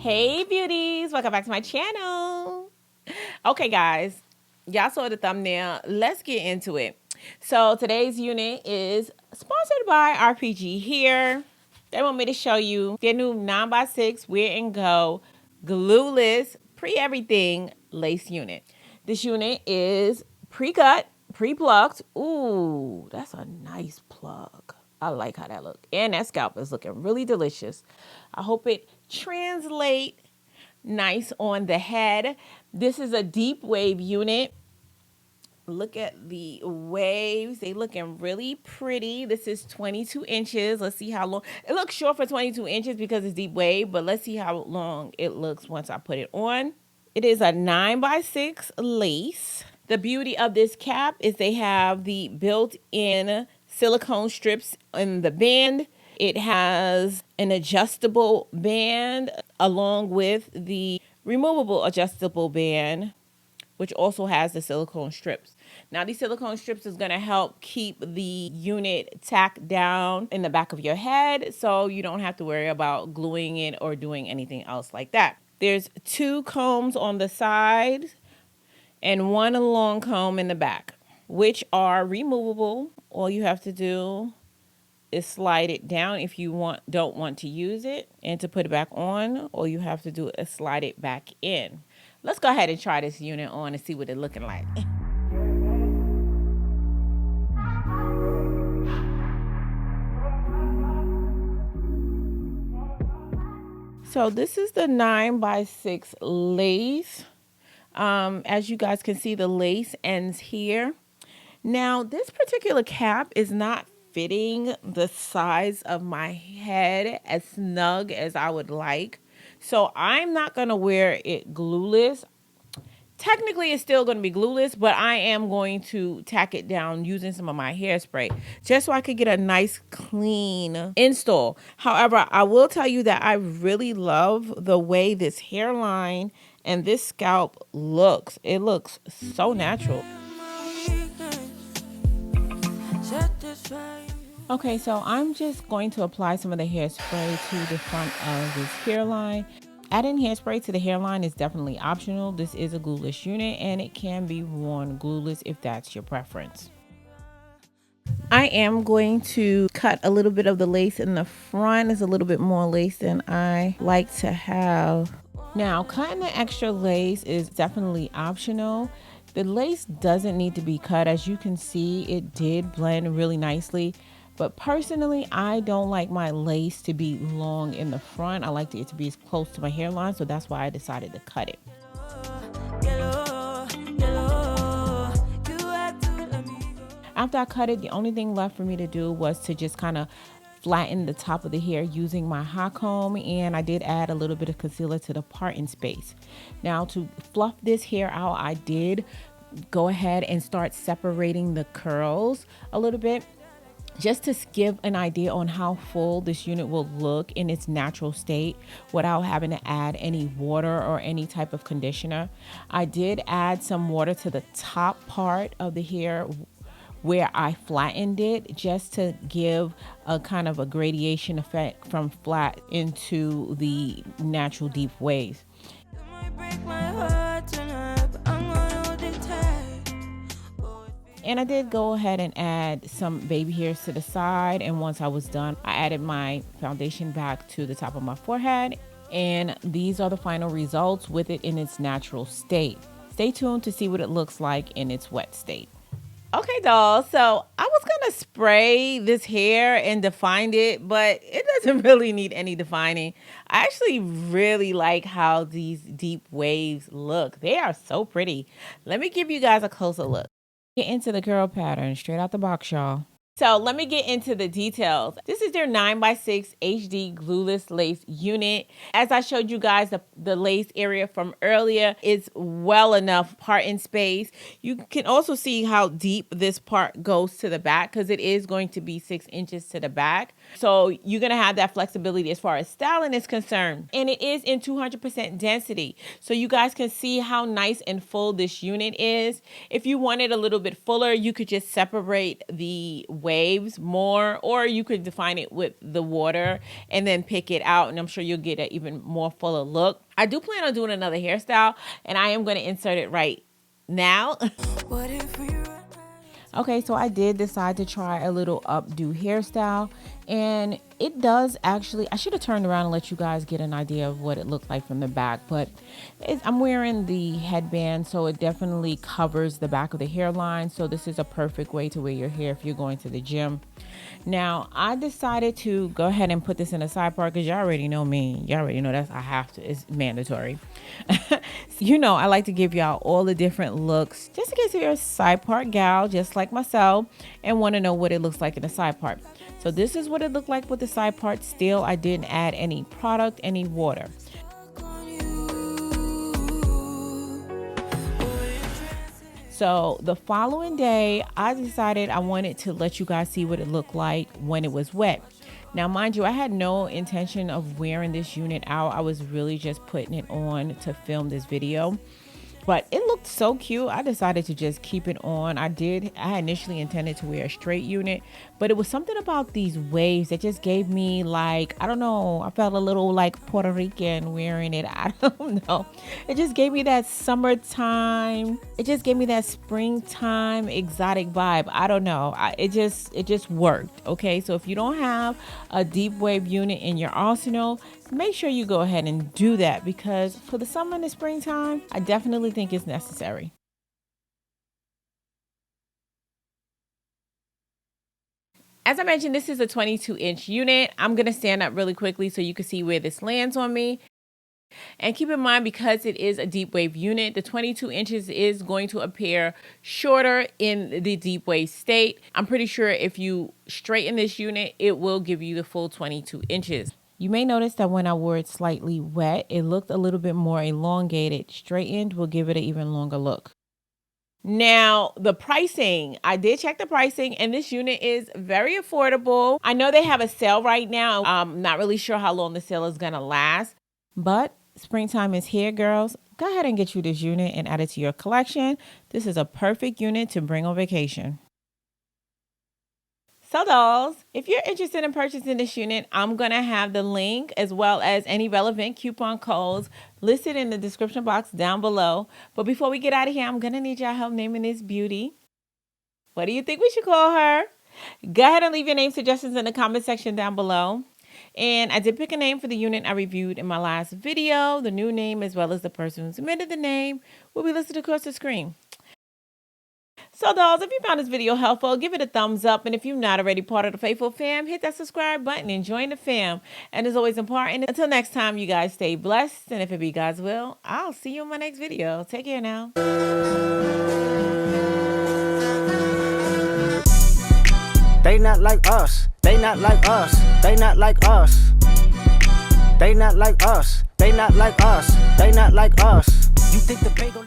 Hey beauties, welcome back to my channel. Okay guys, y'all saw the thumbnail. Let's get into it. So today's unit is sponsored by RPG here. They want me to show you their new 9x6 Wear and Go glueless pre-everything lace unit. This unit is pre-cut, pre-plucked. Ooh, that's a nice plug. I like how that look. And that scalp is looking really delicious. I hope it translate nice on the head. This is a deep wave unit. Look at the waves. They looking really pretty. This is 22 inches. Let's see how long. It looks short for 22 inches because it's deep wave, but let's see how long it looks once I put it on. It is a 9x6 lace. The beauty of this cap is they have the built-in silicone strips in the band. It has an adjustable band along with the removable adjustable band, which also has the silicone strips. Now, these silicone strips is going to help keep the unit tacked down in the back of your head, so you don't have to worry about gluing it or doing anything else like that. There's 2 combs on the side and 1 long comb in the back, which are removable. All you have to do is slide it down if you don't want to use it, and to put it back on, all you have to do is slide it back in. Let's go ahead and try this unit on and see what it's looking like. So this is the 9x6 lace. As you guys can see, the lace ends here. Now, this particular cap is not fitting the size of my head as snug as I would like. So I'm not going to wear it glueless. Technically, it's still going to be glueless, but I am going to tack it down using some of my hairspray just so I could get a nice clean install. However, I will tell you that I really love the way this hairline and this scalp looks. It looks so natural. Okay, so I'm just going to apply some of the hairspray to the front of this hairline. Adding hairspray to the hairline is definitely optional. This is a glueless unit and it can be worn glueless if that's your preference. I am going to cut a little bit of the lace in the front. It's a little bit more lace than I like to have. Now, cutting the extra lace is definitely optional. The lace doesn't need to be cut. As you can see, it did blend really nicely. But personally, I don't like my lace to be long in the front. I like it to be as close to my hairline, so that's why I decided to cut it. After I cut it, the only thing left for me to do was to just kind of flatten the top of the hair using my hot comb, and I did add a little bit of concealer to the parting space. Now, to fluff this hair out, I did go ahead and start separating the curls a little bit, just to give an idea on how full this unit will look in its natural state without having to add any water or any type of conditioner. I did add some water to the top part of the hair where I flattened it, just to give a kind of a gradation effect from flat into the natural deep waves. And I did go ahead and add some baby hairs to the side, and once I was done, I added my foundation back to the top of my forehead, and these are the final results with it in its natural state. Stay tuned to see what it looks like in its wet state. Okay, dolls, so I was gonna spray this hair and define it, but it doesn't really need any defining. I actually really like how these deep waves look. They are so pretty. Let me give you guys a closer look. Get into the curl pattern straight out the box, y'all. So let me get into the details. This is their 9x6 HD glueless lace unit. As I showed you guys, the lace area from earlier is well enough parting space. You can also see how deep this part goes to the back, because it is going to be 6 inches to the back. So you're going to have that flexibility as far as styling is concerned. And it is in 200% density. So you guys can see how nice and full this unit is. If you want it a little bit fuller, you could just separate the waves more, or you could define it with the water and then pick it out. And I'm sure you'll get an even more fuller look. I do plan on doing another hairstyle, and I am going to insert it right now. Okay, so I did decide to try a little updo hairstyle, and it does actually, I should have turned around and let you guys get an idea of what it looked like from the back, but I'm wearing the headband, so it definitely covers the back of the hairline. So this is a perfect way to wear your hair if you're going to the gym. Now, I decided to go ahead and put this in a side part because y'all already know me. Y'all already know I have to. It's mandatory. You know, I like to give y'all all the different looks just in case you're a side part gal, just like myself, and want to know what it looks like in the side part. So this is what it looked like with the side part. Still, I didn't add any product, any water. So the following day, I decided I wanted to let you guys see what it looked like when it was wet. Now, mind you, I had no intention of wearing this unit out. I was really just putting it on to film this video. But it looked so cute. I decided to just keep it on. I initially intended to wear a straight unit, but it was something about these waves that just gave me, like, I don't know, I felt a little like Puerto Rican wearing it. I don't know. It just gave me that summertime. It just gave me that springtime exotic vibe. I don't know. It just worked. Okay. So if you don't have a deep wave unit in your arsenal, make sure you go ahead and do that, because for the summer and the springtime, I definitely think it's necessary. As I mentioned, this is a 22-inch unit. I'm going to stand up really quickly so you can see where this lands on me. And keep in mind, because it is a deep wave unit, the 22 inches is going to appear shorter in the deep wave state. I'm pretty sure if you straighten this unit, it will give you the full 22 inches. You may notice that when I wore it slightly wet, it looked a little bit more elongated. Straightened will give it an even longer look. Now, the pricing, I did check the pricing, and this unit is very affordable. I know they have a sale right now. I'm not really sure how long the sale is going to last, but springtime is here, girls. Go ahead and get you this unit and add it to your collection. This is a perfect unit to bring on vacation. So dolls, if you're interested in purchasing this unit, I'm going to have the link as well as any relevant coupon codes listed in the description box down below. But before we get out of here, I'm going to need y'all help naming this beauty. What do you think we should call her? Go ahead and leave your name suggestions in the comment section down below. And I did pick a name for the unit I reviewed in my last video. The new name as well as the person who submitted the name will be listed across the screen. So dolls, if you found this video helpful, give it a thumbs up. And if you're not already part of the faithful fam, hit that subscribe button and join the fam. And as always important, until next time, you guys stay blessed. And if it be God's will, I'll see you in my next video. Take care now. They not like us. They not like us. They not like us. They not like us. They not like us. They not like us. You think the bagel